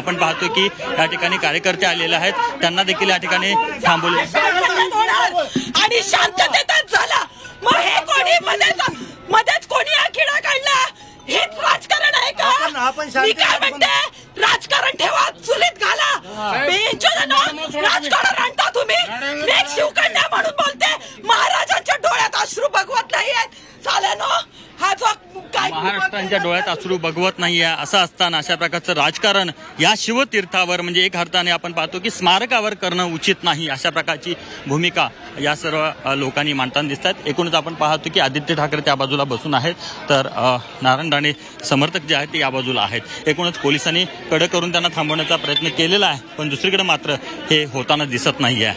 आपण पाहतो की या ठिकाणी कार्यकर्ते आलेले आहेत, त्यांना देखील या ठिकाणी थांबवले आणि शांततेतच झाला। मग हे कोणी मध्येच कोणी हा किडा काढला? हेच राजकारण आहे का? मी काय म्हणते, राजकारण ठेवा, चुलीत घाला। राजकारण आणता तुम्ही। मी एक शिवकन्या म्हणून बोलते, महाराजांच्या डोळ्यात अश्रू बघवत नाहीयेत साल्यानो। हा जो महाराष्ट्रांच्या डोळ्यात अश्रू बघवत नाहीये असं असताना अशा प्रकारचं राजकारण या शिवतीर्थावर म्हणजे एक अर्थाने आपण पाहतो की स्मारकावर करणं उचित नाही, अशा प्रकारची भूमिका या सर्व लोकांनी मांडताना दिसतात। एकूणच आपण पाहतो की आदित्य ठाकरे त्या बाजूला बसून आहेत, तर नारायण राणे समर्थक जे आहेत ते या बाजूला आहेत। एकूणच पोलिसांनी कडक करून त्यांना थांबवण्याचा प्रयत्न केलेला आहे, पण दुसरीकडे मात्र हे होताना दिसत नाहीये।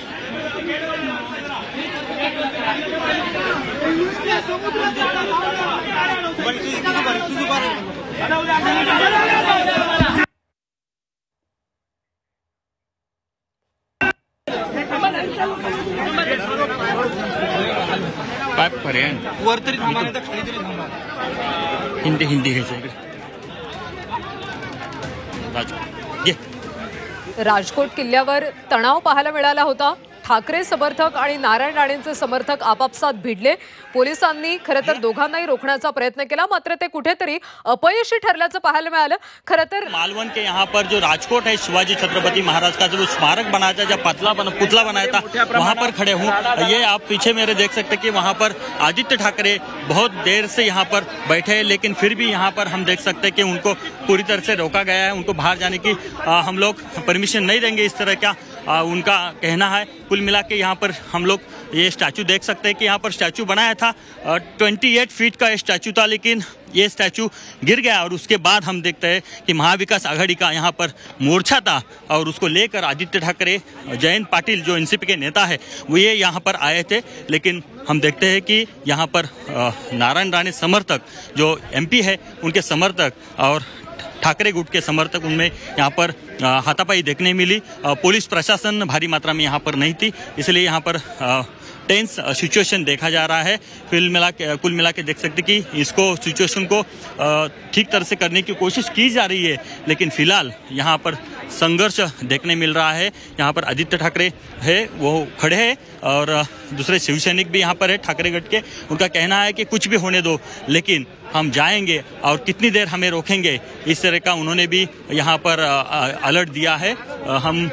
काय पर्याय वर तरी हिंदी घ्यायचं। राजकोट किल्ल्यावर तणाव पाहायला मिळाला होता। ठाकरे समर्थक आणि नारायण राणेंचे समर्थक आपापसात भिडले। पोलिसांनी खरं तर दोघांनाही रोखण्याचा प्रयत्न केला, मात्र ते कुठेतरी अपयशी ठरल्याचं पाहायला मिळालं। खरं तर मालवन के यहाँ पर जो राजकोट है, शिवाजी छत्रपति महाराज का जो स्मारक बनाया था, जब पुतला बनाया था, वहाँ पर खड़े हूँ। ये आप पीछे मेरे देख सकते कि वहाँ पर आदित्य ठाकरे बहुत देर से यहाँ पर बैठे हैं, लेकिन फिर भी यहाँ पर हम देख सकते कि उनको पूरी तरह से रोका गया है। उनको बाहर जाने की हम लोग परमिशन नहीं देंगे, इस तरह का उनका कहना है। कुल मिला के यहाँ पर हम लोग ये स्टैचू देख सकते हैं कि यहाँ पर स्टैचू बनाया था, 28 फीट का स्टैचू था, लेकिन ये स्टैचू गिर गया। और उसके बाद हम देखते हैं कि महाविकास आघाड़ी का यहाँ पर मोर्चा था और उसको लेकर आदित्य ठाकरे, जयंत पाटिल जो एनसीपी के नेता है, वो ये यहाँ पर आए थे। लेकिन हम देखते हैं कि यहाँ पर नारायण राणे समर्थक जो एमपी है, उनके समर्थक और ठाकरे गुट के समर्थक, उनमें यहाँ पर हाथापाई देखने मिली। पुलिस प्रशासन भारी मात्रा में यहाँ पर नहीं थी, इसलिए यहाँ पर टेंस सिचुएशन देखा जा रहा है। कुल मिला के देख सकते कि इसको सिचुएशन को ठीक तरह से करने की कोशिश की जा रही है, लेकिन फिलहाल यहाँ पर संघर्ष देखने मिल रहा है। यहाँ पर आदित्य ठाकरे है वो खड़े हैं और दूसरे शिवसैनिक भी यहाँ पर है ठाकरे गट के। उनका कहना है कि कुछ भी होने दो, लेकिन हम जाएंगे और कितनी देर हमें रोकेंगे, इस तरह का उन्होंने भी यहाँ पर अलर्ट दिया है। हम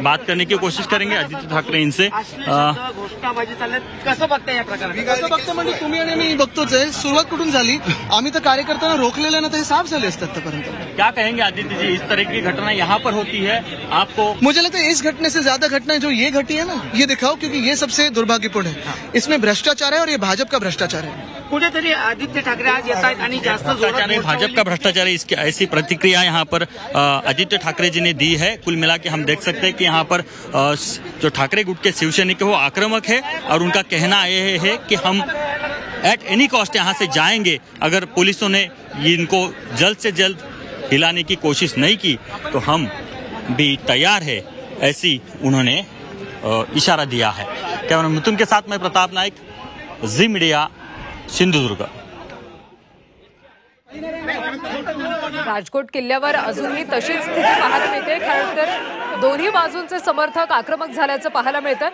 बात करने की कोशिश करेंगे आदित्य ठाकरे इनसे। घोषणाबाजी चालल्यात, कसं बघताय या प्रकारात? कसं बघता म्हणजे तुम्ही आणि मी बघतोच आहे, सुरुवात कुठून झाली? आम्ही तर कार्यकर्त्यांना रोखलेलं ना, ते साफ झाले असतात आतापर्यंत। क्या कहेंगे आदित्य जी, इस तरह की घटना यहाँ पर होती है आपको? मुझे लगता है इस घटने से ज्यादा घटनाएं जो ये घटी है ना, ये दिखाओ, क्योंकि ये सबसे दुर्भाग्यपूर्ण है। इसमें भ्रष्टाचार है और ये भाजपा का भ्रष्टाचार है। कुठेतरी आदित्य ठाकरे आज येत आहेत आणि जास्त भ्रष्टाचार है, भाजपा का भ्रष्टाचार है, इसकी ऐसी प्रतिक्रिया यहाँ पर आदित्य ठाकरे जी ने दी है। कुल मिला के हम देख सकते हैं कि यहाँ पर जो ठाकरे गुट के शिवसैनिक है वो आक्रामक है और उनका कहना ये है कि हम एट एनी कॉस्ट यहाँ से जाएंगे। अगर पुलिसों ने इनको जल्द से जल्द हिलाने की कोशिश नहीं की तो हम भी तैयार है, ऐसी उन्होंने इशारा दिया है। कैमरा मिथुन के साथ मैं प्रताप नायक, जी मीडिया, सिंधुदुर्ग। राजकोट किल्ल्यावर अजूनही तशीच स्थिती पाहायला मिळते। खरं तर दोन्ही बाजूंचे समर्थक आक्रमक झाल्याचं पाहायला मिळतं।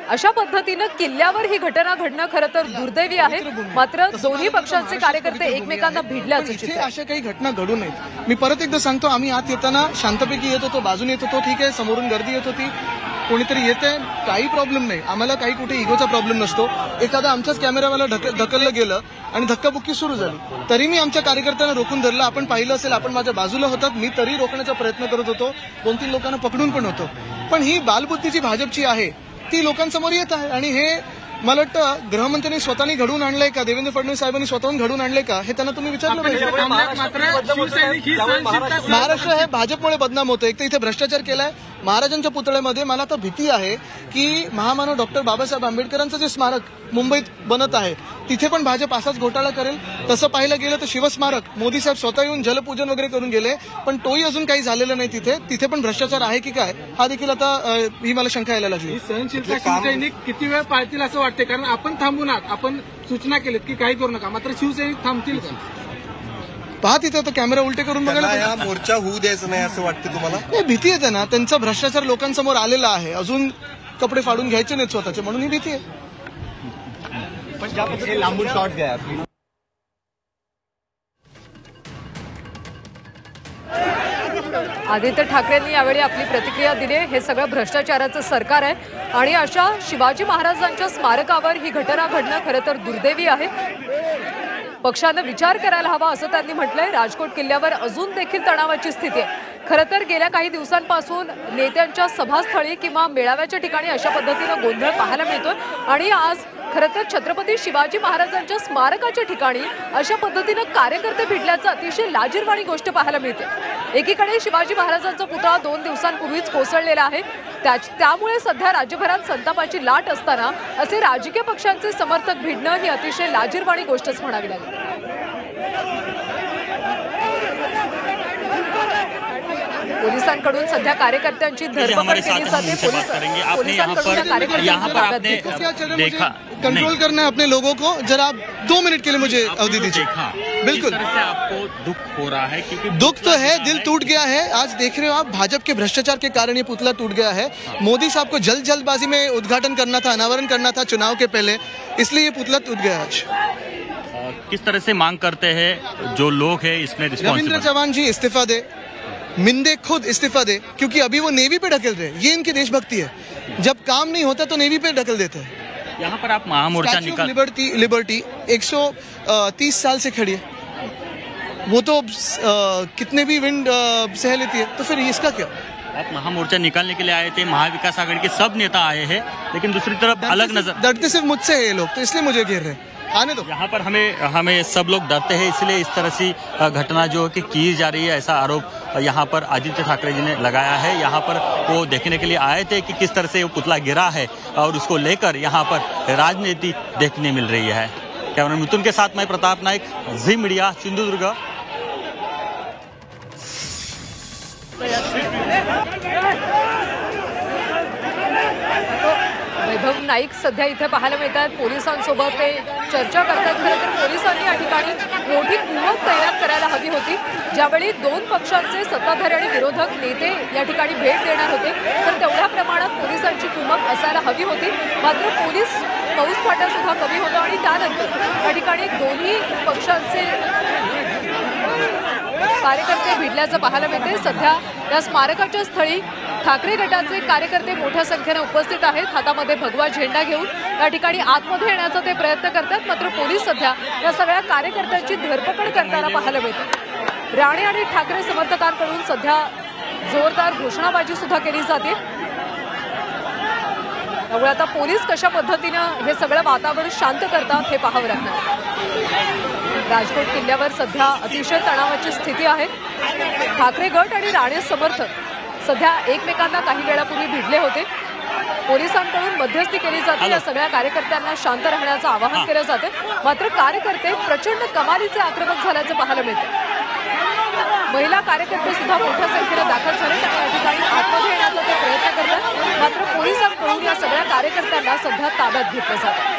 अशा पद्धतीनं किल्ल्यावर ही घटना घडणं खरं तर दुर्दैवी आहे, मात्र दोन्ही पक्षांचे कार्यकर्ते एकमेकांना भिडल्याचं चित्र। अशा काही घटना घडू नयेत। मी परत एकदा सांगतो, आम्ही आत येताना शांतपैकी येत होतो, बाजूने येत होतो, ठीक आहे, समोरून गर्दी येत होती, कोणीतरी येते, काही प्रॉब्लेम नाही, आम्हाला काही कुठे इगोचा प्रॉब्लेम नसतो। एखादा आमच्याच कॅमेरावाला ढकललं गेलं आणि धक्काबुक्की सुरू झाली, तरी मी आमच्या कार्यकर्त्यांना रोखून धरलं। आपण पाहिलं असेल, आपण माझ्या बाजूला होतात, मी तरी रोखण्याचा प्रयत्न करत होतो, 2-3 लोकांना पकडून पण होतो। पण ही बालबुद्धीची भाजपची आहे, ती लोकांसमोर येत आहे। आणि हे मला वाटतं गृहमंत्र्यांनी स्वतःनी घडवून आणलंय का, देवेंद्र फडणवीस साहेबांनी स्वतःहून घडवून आणलंय का, हे त्यांना तुम्ही विचारलं पाहिजे। महाराष्ट्र हे भाजपमुळे बदनाम होतं। एक तर इथे भ्रष्टाचार केलाय महाराजांच्या पुतळ्यामध्ये। मला तर भीती आहे की महामानव डॉक्टर बाबासाहेब आंबेडकरांचं जे स्मारक मुंबईत बनत आहे, तिथे पण भाजप असाच घोटाळा करेल। तसं पाहिलं गेलं तर शिवस्मारक मोदी साहेब स्वतः येऊन जलपूजन वगैरे करून गेले, पण तोही अजून काही झालेलं नाही तिथे पण भ्रष्टाचार आहे की काय, हा देखील आता ही मला शंका यायला लागली। सहनशीलता शिवसैनिक किती वेळ पाळतील असं वाटते? कारण आपण थांबून आपण सूचना केलीत की काही करू नका, मात्र शिवसैनिक थांबतील का? पहा तिथे आता कॅमेरा उलटे करून बघायला त्यांना पाहिजे. हा मोर्चा होऊ द्यायचं नाही असं वाटतं तुम्हाला? नाही, भीती आहे त्यांना. त्यांचा भ्रष्टाचार लोकांसमोर आलेला आहे. अजून कपडे फाडून घ्यायचे नाहीत स्वतःचे, म्हणून ही भीती आहे. पण ज्या पद्धतीने लांबून शॉट घ्या. आदित्य ठाकरेंनी यावेळी आपली प्रतिक्रिया दिली. हे सगळं भ्रष्टाचाराचं सरकार आहे आणि अशा शिवाजी महाराजांच्या स्मारकावर ही घटना घडणं खरं तर दुर्दैवी आहे. पक्षानं विचार करायला हवा असं त्यांनी म्हटलंय. राजकोट किल्ल्यावर अजून देखील तणावाची स्थिती आहे. खरं तर गेल्या काही दिवसांपासून नेत्यांच्या सभास्थळी किंवा मेळाव्याच्या ठिकाणी अशा पद्धतीनं गोंधळ पाहायला मिळतोय आणि आज खरं तर छत्रपती शिवाजी महाराजांच्या स्मारकाच्या ठिकाणी अशा पद्धतीनं कार्यकर्ते भिडल्याचं अतिशय लाजिरवाणी गोष्ट पाहायला मिळते. एकीकडे शिवाजी महाराजांचा पुतळा 2 दिवसांपूर्वीच कोसळलेला आहे. त्यामुळे सध्या राज्यभरात संतापाची लाट असताना असे राजकीय पक्षांचे समर्थक भिडणं ही अतिशय लाजिरवाणी गोष्टच म्हणावी लागेल. पोलिसांकडून सध्या कार्यकर्त्यांची धरपकड केली जाते. पोलिसांकडून यहाँ पर आपने देखा कंट्रोल करना है अपने लोगों को. जरा आप 2 मिनट के लिए मुझे अवधि दीजिए. बिल्कुल. इस तरह से आपको दुख हो रहा है क्योंकि दुख तो है, दिल टूट गया है. आज देख रहे हो आप, भाजपा के भ्रष्टाचार के कारण ये पुतला टूट गया है. मोदी साहब को जल्दबाजी में उद्घाटन करना था, अनावरण करना था चुनाव के पहले, इसलिए ये पुतला टूट गया आज. किस तरह से मांग करते हैं जो लोग हैं इसमें रविंद्र रिस्पॉन्सिबल? चौहान जी इस्तीफा दे, मिंदे खुद इस्तीफा दे, क्योंकि अभी वो नेवी पे ढकेल रहे हैं. ये इनकी देशभक्ति है. जब काम नहीं होता तो नेवी पे ढकेल देते हैं. यहाँ पर आप महामोर्चा स्टैच्यू ऑफ निकाल लिबर्टी 130 साल से खड़ी है. वो तो कितने भी विंड सह लेती है, तो फिर इसका क्या? आप महामोर्चा निकालने के लिए आए थे. महाविकास आघाड़ी के सब नेता आए हैं, लेकिन दूसरी तरफ अलग नजर डरते सिर्फ मुझसे है ये लोग, तो इसलिए मुझे घेर रहे हैं. आने दो. यहाँ पर हमें सब लोग डरते हैं, इसलिए इस तरह की घटना जो कि की जा रही है, ऐसा आरोप यहाँ पर आदित्य ठाकरे जी ने लगाया है. यहाँ पर वो देखने के लिए आए थे कि किस तरह से वो पुतला गिरा है और उसको लेकर यहाँ पर राजनीति देखने मिल रही है. कैमरामैन मिथुन के साथ मैं प्रताप नायक, झी मीडिया, सिंधुदुर्ग. वैभव नाईक सध्या इथे पाहायला मिळतात. पोलिसांसोबत ते चर्चा करतात. खरं तर पोलिसांनी या ठिकाणी मोठी कुमक तैनात करायला हवी होती. ज्यावेळी 2 पक्षांचे सत्ताधारी आणि विरोधक नेते या ठिकाणी भेट देणार होते, तर तेवढ्या प्रमाणात पोलिसांची कुमक असायला हवी होती. मात्र पोलीस फौजफाटा सुद्धा कमी होता आणि त्यानंतर या ठिकाणी दोन्ही पक्षांचे कार्यकर्ते भिडल्याचं पाहायला मिळते. सध्या या स्मारकाच्या स्थळी ठाकरे गटाचे कार्यकर्ते मोठ्या संख्येने उपस्थित आहेत. हातामध्ये भगवा झेंडा घेऊन या ठिकाणी आतमध्ये येण्याचा ते प्रयत्न करतात. मात्र पोलीस सध्या या सगळ्या कार्यकर्त्यांची धरपकड करताना पाहायला मिळते. राणे आणि ठाकरे समर्थकांकडून सध्या जोरदार घोषणाबाजी सुद्धा केली जाते. त्यामुळे आता पोलीस कशा पद्धतीनं हे सगळं वातावरण शांत करतात हे पाहावं लागणार. राजकोट किल्ल्यावर सध्या अतिशय तणावाची स्थिती आहे. ठाकरे गट आणि राणे समर्थक सध्या एकमेकांना काही वेळापूर्वी भिडले होते. पोलिसांकडून मध्यस्थी केली जाते. या सगळ्या कार्यकर्त्यांना शांत राहण्याचं आवाहन केलं जाते. मात्र कार्यकर्ते प्रचंड कमालीचे आक्रमक झाल्याचं पाहायला मिळतं. महिला कार्यकर्ते सुद्धा मोठ्या संख्येने दाखल झाले आणि या ठिकाणी आतमध्ये येण्याचा ते प्रयत्न करतात. मात्र पोलिसांकडून या सगळ्या कार्यकर्त्यांना सध्या ताब्यात घेतलं जातं.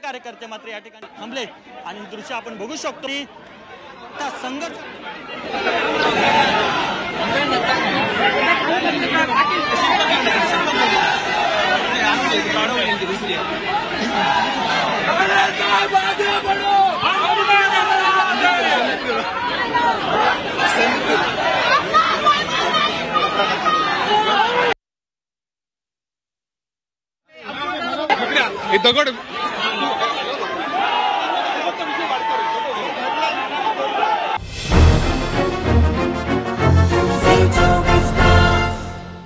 कार्यकर्ते मात्र या ठिकाणी थांबले आणि हे दृश्य आपण बघू शकतो की त्या संघर्ष दगड